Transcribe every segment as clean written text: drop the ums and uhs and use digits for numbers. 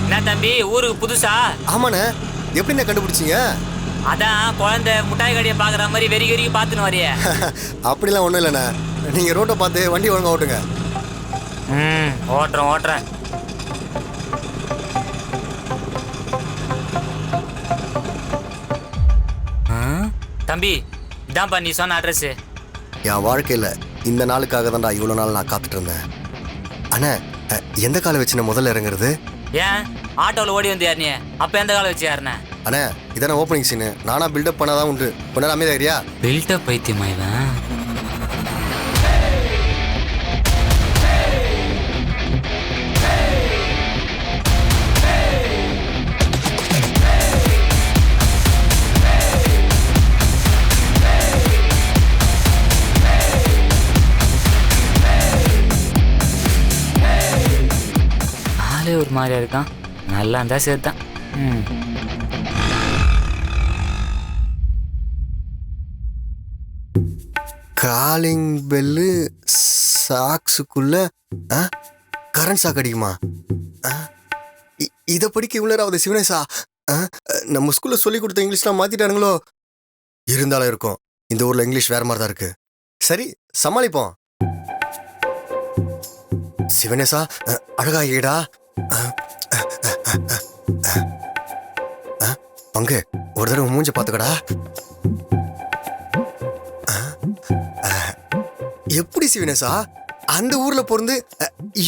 என்ன தம்பி ஊருக்கு புதுசா? ஆமாண்ணே, எப்படிண்ணே கண்டுபிடிச்சிங்க? அதான் குழந்தை முட்டாய் கடையை பாக்குற மாதிரி வெறி வெறி பாத்துன்னு வரைய. அப்படிலாம் ஒன்றும் இல்லைண்ணே, நீங்கள் ரோட்டை பார்த்து வண்டி ஒழுங்கா ஓட்டுங்க. ஓட்டுறேன் ஓட்டுறேன். தம்பி இதான்ப்பா நீ சொன்ன அட்ரஸ். என் வாழ்க்கையில் இந்த நாளுக்காக தான்டா இவ்வளோ நாள் நான் காத்துட்டு இருந்தேன். அண்ணா, எந்த காலை வச்சுண்ணே முதல்ல இறங்குறது? ஏன் ஆட்டோவில் ஓடி வந்து யாருனே? அப்போ எந்த காலம் வச்சு யாருண்ணே? அண்ணா, இதானே ஓப்பனிங் சீனு, நானா பில்டப் பண்ணாதான் உண்டு. கொஞ்ச நேரம் அமைதியாகிறியா? பில்டப் பைத்தியமா இவன்? ஆளே ஒரு மாதிரியா இருக்கான். நல்லா இருந்தா சேர்த்தான். காலிங் பெல்லு சாக்ஸுக்குள்ள கரண்ட் சாக் அடிக்குமா? இதை படிக்க இவ்வளோ நேரம் ஆகுது சிவனேசா. நம்ம ஸ்கூல்ல சொல்லி கொடுத்த இங்கிலீஷ்லாம் மாத்திட்டானுங்களோ? இருந்தாலும் இருக்கும், இந்த ஊர்ல இங்கிலீஷ் வேற மாதிரி தான் இருக்கு. சரி, சமாளிப்போம். சிவனேசா, அழகாயிடா. பங்கு ஒரு தடவை மூஞ்ச பாத்துக்கடா. எப்படி சிவனேசா அந்த ஊர்ல பிறந்து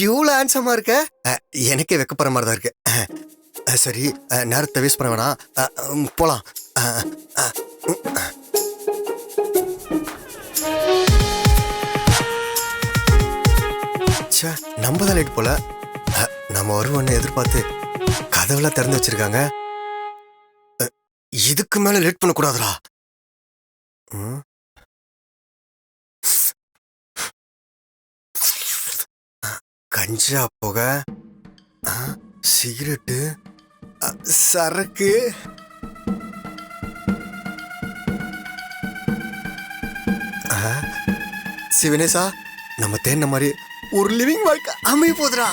இவ்வளவு ஹேண்ட்ஸமா இருக்க? எனக்கே வெக்கப்படுற மாதிரி தான் இருக்கு. சரி, நேரத்தை வேஸ்ட் பண்ண வேணாம், போலாம். நம்ம தான் லேட் போல. நம்ம வருவோன்னு எதிர்பார்த்து கதவுலாம் திறந்து வச்சிருக்காங்க. இதுக்கு மேல லேட் பண்ண கூடாதுடா. கஞ்சா புகை, சிகரெட்டு, சரக்கு. சிவனேசா, நம்ம தேன்ன மாதிரி ஒரு லிவிங் வாழ்க்கை அமைய போதுடா.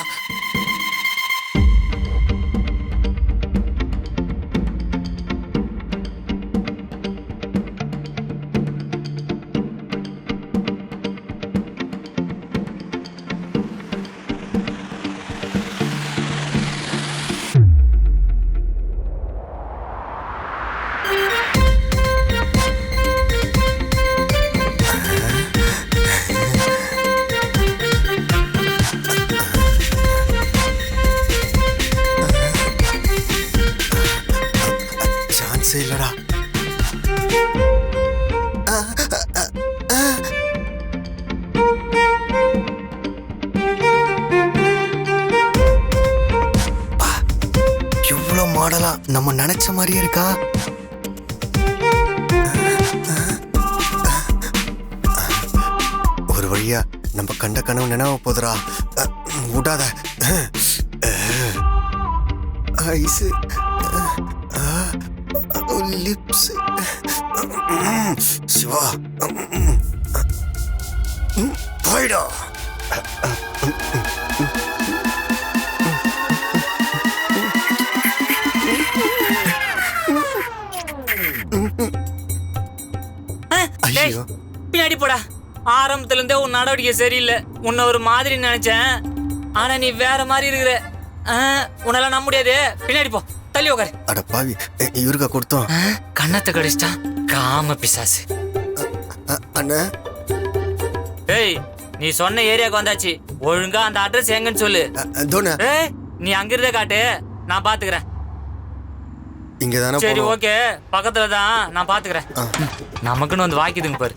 இல்லடா. இவ்வளவு மாடலா நம்ம நினைச்ச மாதிரியே இருக்கா? ஒரு வழியா நம்ம கண்ட கனவு நினைவு போதுரா. விடாத. ஐஸ், லிப்ஸ், சிவா போயிடா. பின்னாடி போடா. ஆரம்பத்துல இருந்தே உன் நடவடிக்கை சரியில்லை. உன்னை ஒரு மாதிரி நினைச்சேன், ஆனா நீ வேற மாதிரி இருக்கிற. உன்னெல்லாம் நம்ப முடியாது. பின்னாடி போ, தள்ளி உட்காரு. அட பாவி, இவருக்கா கொடுத்தோம்? கண்ணத்தை கடிச்சிட்டா காம பிசாசு. அண்ணா, ஏய், நீ சொன்ன ஏரியாவுக்கு வந்தாச்சு. ஒழுங்கா அந்த அட்ரஸ் எங்கன்னு சொல்லு. நீ அங்கிருந்தே காட்டு, நான் பாத்துக்கிறேன். சரி, ஓகே, பக்கத்துல தான், நான் பாத்துக்கிறேன். நமக்குன்னு வந்து வாக்கிதுங்க பாரு.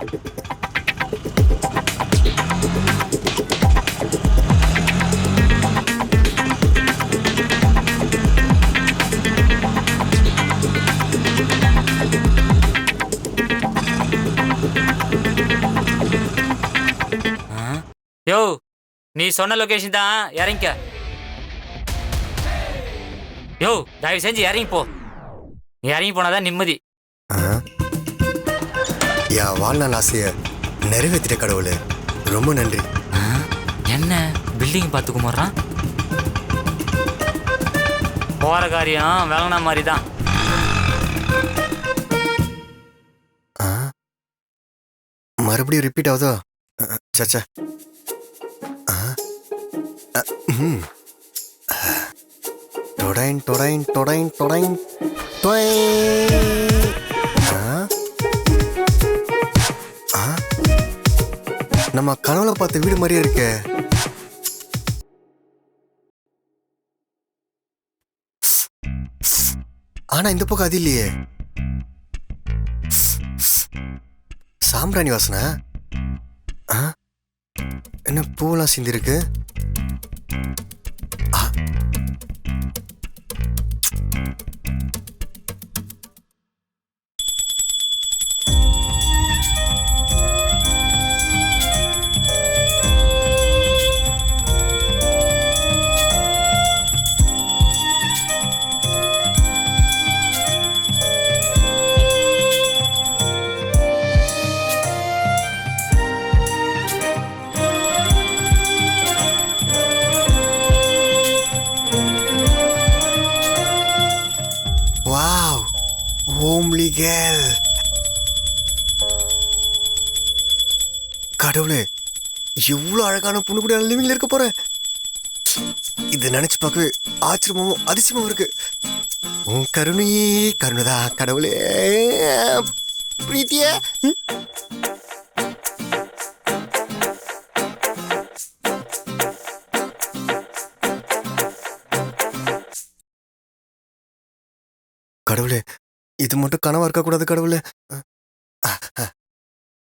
யோ, நீ சொன்ன லொகேஷன் தான், இறங்கிக்க. யோ, தயவு செஞ்சு இறங்கி போ. நீ இறங்கி போனாதான் நிம்மதி. என் வாழ்நாள் ஆசைய நிறைவேற்றிட்ட கடவுளே, ரொம்ப நன்றி. பில்டிங் பார்த்து கும்பிட்றான். போற காரியம் விளங்கின மாதிரி தான். மறுபடியும் ரிப்பீட் ஆகுதோ? சச்சா. டொடைன் டொடைன் டொடைன் டொடைன் நம்ம கனவுல பார்த்த வீடு மாதிரியே இருக்கே. ஆனா இந்த பக்கம் அது இல்லையே. சாம்பிராணி வாசனை. என்ன பூவெல்லாம் சிந்திருக்கு? Wow, homely girl. கடவுளே, எவ்வளவு அழகான பொண்ணு கூட லிவிங்ல இருக்க போறேன். இது நினைச்சு பார்க்கவே ஆச்சரியமும் அதிசயமும் இருக்கு. உன் கருணையே கருணைதா கடவுளே. பிரீத்திய கடவுளே, இது மட்டும் கனவா இருக்க கூடாது கடவுளே.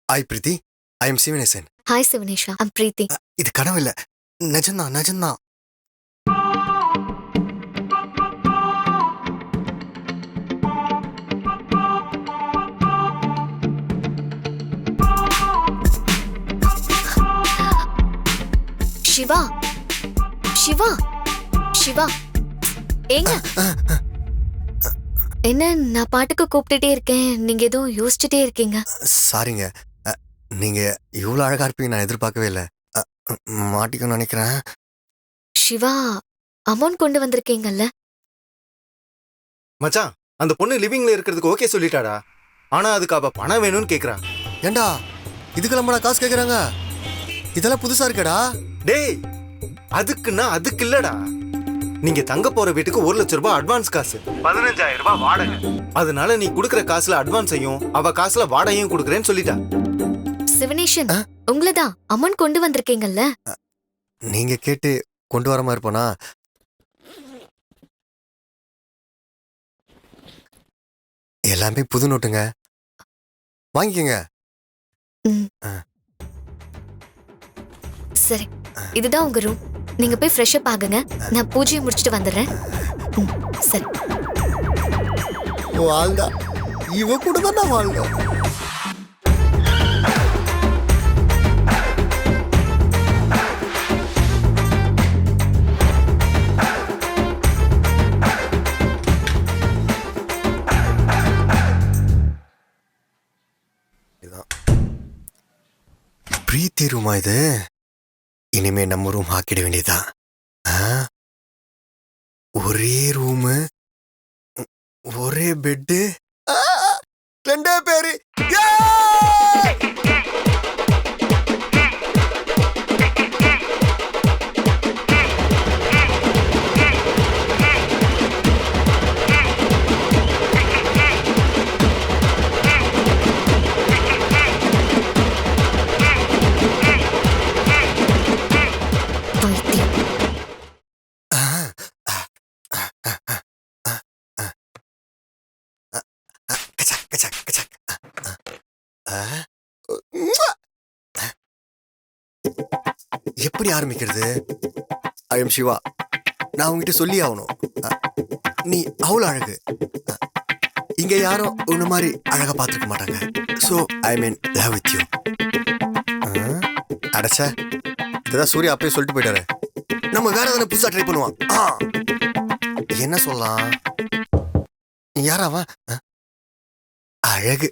Hi Preethi, I am Sivanesan. ஹாய் சிவனேஷா, ஐம் பிரீத்தி. இது கனவு இல்ல, நிஜம்தான் நிஜம்தான். சிவா, சிவா, சிவா, ஏங்க என்ன நான் பாட்டுக்கு கூப்பிட்டுட்டே இருக்கேன், நீங்க எதுவும் யோசிச்சுட்டே இருக்கீங்க? சாரிங்க, நீங்க இவ்வளவு அழகா இருப்பீங்க நான் எதிர்பார்க்கவே இல்லை. மாட்டிக்கணும்னு நினைக்கிறேன். சிவா, அமௌண்ட் கொண்டு வந்திருக்கீங்கல்ல? மச்சான், அந்த பொண்ணு லிவிங்ல இருக்கிறதுக்கு ஓகே சொல்லிட்டாடா. ஆனா அதுக்கு அவ பணம் வேணும்னு கேக்குறா. ஏண்டா இதுக்கெல்லாம் காசு கேக்குறாங்க? இதெல்லாம் புதுசா இருக்கடா. டேய், அதுக்குன்னா அதுக்கு இல்லடா. நீங்க தங்க போற வீட்டுக்கு 1 லட்சம் ரூபாய் அட்வான்ஸ் காசு, 15,000 ரூபாய் வாடகை. அதனால நீ குடுக்கற காசுல அட்வான்ஸையும் அவ காசுல வாடகையும் குடுக்கறேன்னு சொல்லிட்டா. சிவனேஷன், உங்களதான் அமௌண்ட் கொண்டு வந்திருக்கீங்கல்ல? நீங்க கேட்டு கொண்டு வர மாதிரி இருப்போனா? எல்லாமே புது நோட்டுங்க, வாங்கிக்கங்க. சரி, இதுதான் உங்க ரூம். நீங்க போய் ஃப்ரெஷ் அப் ஆகுங்க, நான் பூஜையை முடிச்சிட்டு வந்துடுறேன். சரி. வாழ்ந்தா இவ கூட தான் நான் வாழ்ந்தோம். பிரீத்தி ரூமா இது? இனிமே நம்ம ரூம் ஆக்கிட வேண்டியதுதான். ஒரே ரூமு, ஒரே பெட்டு, 2 பேரு. எப்படி ஆரம்பிக்கிறது? ஐ எம் சிவா, நான் உங்ககிட்ட சொல்லி ஆகணும். நீ அவ்வளோ அழகு, இங்க யாரும் உன்ன மாதிரி அழகா பார்த்துருக்க மாட்டாங்க. So I mean love with you. அடைச்சா இதுதான் சூர்யா அப்பயே சொல்லிட்டு போயிட்டாரு. நம்ம வேற எதனா புதுசா ட்ரை பண்ணுவான். என்ன சொல்லலாம்? யாராவா? அழகு.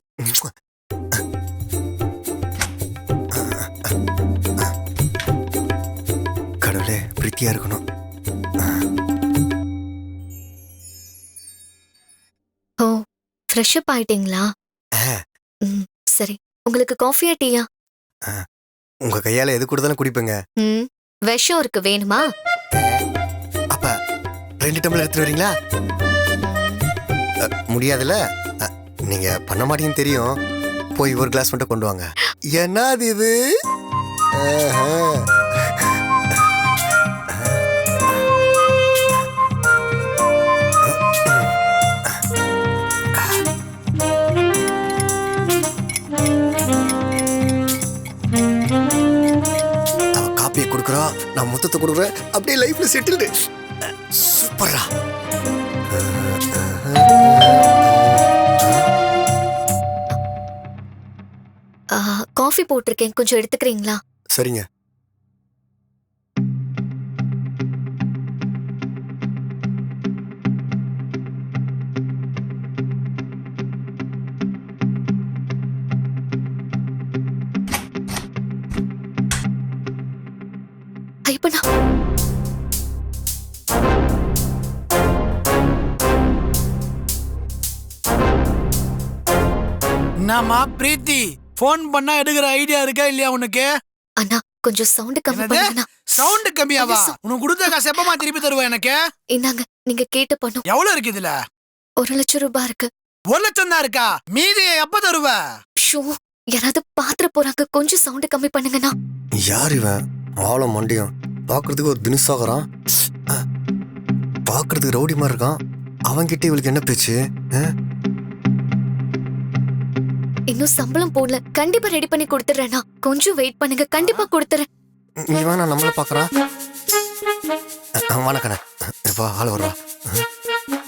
கடவுளே, பிரீத்தியா இருக்கணும். ஓ ஃப்ரெஷ் அப் ஆயிட்டீங்களா? ம், சரி. உங்களுக்கு காஃபியா டீயா? உங்க கையால எது கொடுத்தாலும் குடிப்பேங்க. ம், விஷம் இருக்கு, வேணுமா? அப்ப 2 டம்ளர் எடுத்துட்டு வரீங்களா? முடியாதுல்ல. நீங்க பண்ண மாட்டீங்கன்னு தெரியும். போய் ஒரு கிளாஸ் மட்டும் கொண்டு வாங்க. என்னது இது? காப்பியை கொடுக்குறா, நான் மொத்தத்தை கொடுக்குறேன். அப்படியே லைஃப்ல செட்டில்டு. சூப்பரா. காஃபி போட்டிருக்கேன், கொஞ்சம் எடுத்துக்கிறீங்களா? சரிங்க. ஐயப்பனா, என்னம்மா பிரீத்தி, போன் பண்ணா எடுக்கிற ஐடியா இருக்கா இல்லையா உனக்கு? அண்ணா கொஞ்சம் சவுண்ட் கம்மி பண்ணுங்கண்ணா. சவுண்ட் கம்மியாவா? உனக்கு கொடுத்த காசு எப்பமா திருப்பி தருவா எனக்கு? இந்தாங்க, நீங்க கேட்ட பணம் எவ்வளவு இருக்கு இதுல? 1,00,000 ரூபாய் இருக்கு. 1,00,000 தான் இருக்கா? மீதியை எப்ப தருவ? ஷோ, யாராவது பாத்திர போறாங்க, கொஞ்சம் சவுண்ட் கம்மி பண்ணுங்கண்ணா. யார் இவன்? ஆழம் மண்டியம், பாக்குறதுக்கு ஒரு தினுசாகறான், பாக்குறதுக்கு ரவுடி மாதிரி இருக்கான். அவன்கிட்ட இவளுக்கு என்ன பேச்சு? இன்னும் சம்பளம் போடல, கண்டிப்பா ரெடி பண்ணி கொடுத்துறேன்னா. கொஞ்சம் வெயிட் பண்ணுங்க, கண்டிப்பா கொடுத்துறேன். நீ வேணா நம்மள பாக்குறான். வணக்கண்ணே, எப்பா ஆள் வருவா.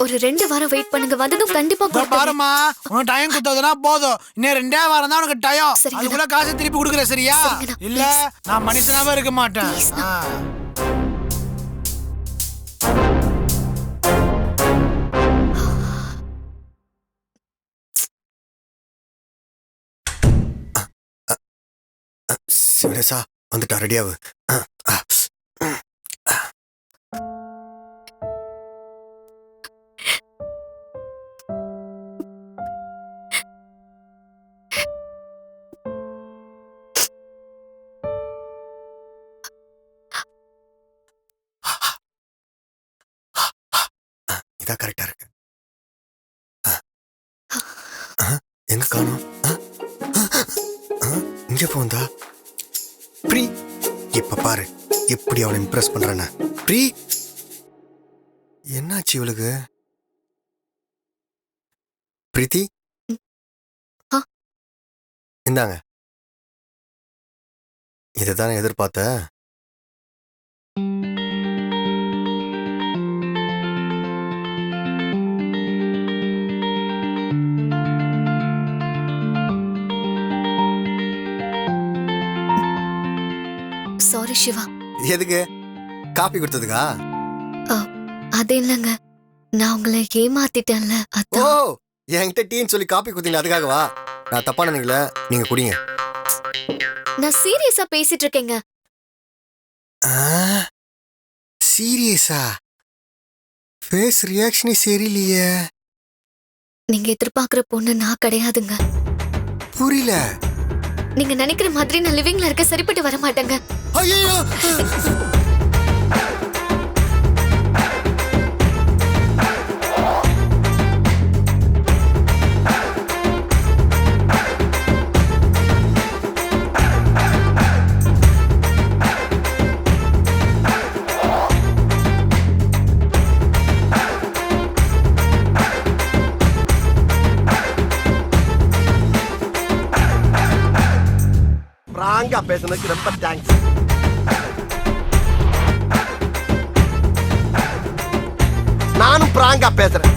ஒரு 2 வாரம் வெயிட் பண்ணுங்க, வந்ததும் கண்டிப்பா கொடுத்துறேன். பாருமா, உனக்கு டைம் கொடுத்ததுனா போதும். இன்னும் 2 வாரம் தான் உனக்கு டைம். சரிங்கண்ணா. அதுக்குள்ள காசு திருப்பி கொடுக்குற, சரியா? சரிங்கண்ணா, இல்ல நான் மனுஷனாவே இருக்க மாட்டேன். ப்ளீஸ்ண்ணா. சிவனேசா வந்துட்டா, ரெடியாவு. இதான் கரெக்டா இருக்கு. எங்க காணோம்? இங்க போந்தா ப்ரீ. இப்ப பாரு எப்படி அவளை இம்ப்ரெஸ் பண்றேன்னு. ப்ரீ, என்னாச்சு இவளுக்கு? பிரீத்தி, இந்தாங்க. இதைத்தானே எதிர்பார்த்த? சாரி சிவா. எதுக்கு? காப்பி கொடுத்ததுக்கா? அது இல்லங்க, நான் உங்களை ஏமாத்திட்டேன்ல, ஓ, அதான். என்கிட்ட டீன்னு சொல்லி காப்பி கொடுத்தீங்களா? அதுக்காகவா? நான் தப்பா நினைக்கல, நீங்க குடிங்க. நான் சீரியஸா பேசிட்டு இருக்கேங்க. சீரியஸா? ஃபேஸ் ரியாக்ஷனே சரியில்லையே. நீங்க எதிர்பார்க்கிற பொண்ணு நான் கிடையாதுங்க. புரியல. நீங்க நினைக்கிற மாதிரி நான் லிவிங்ல இருக்க சரிப்பட்டு வர மாட்டேங்க. ஐயோ, பிராங்கா பேசுனதுக்கு ரொம்ப தேங்க்ஸ். நானும் பிராங்கா பேசுறேன்.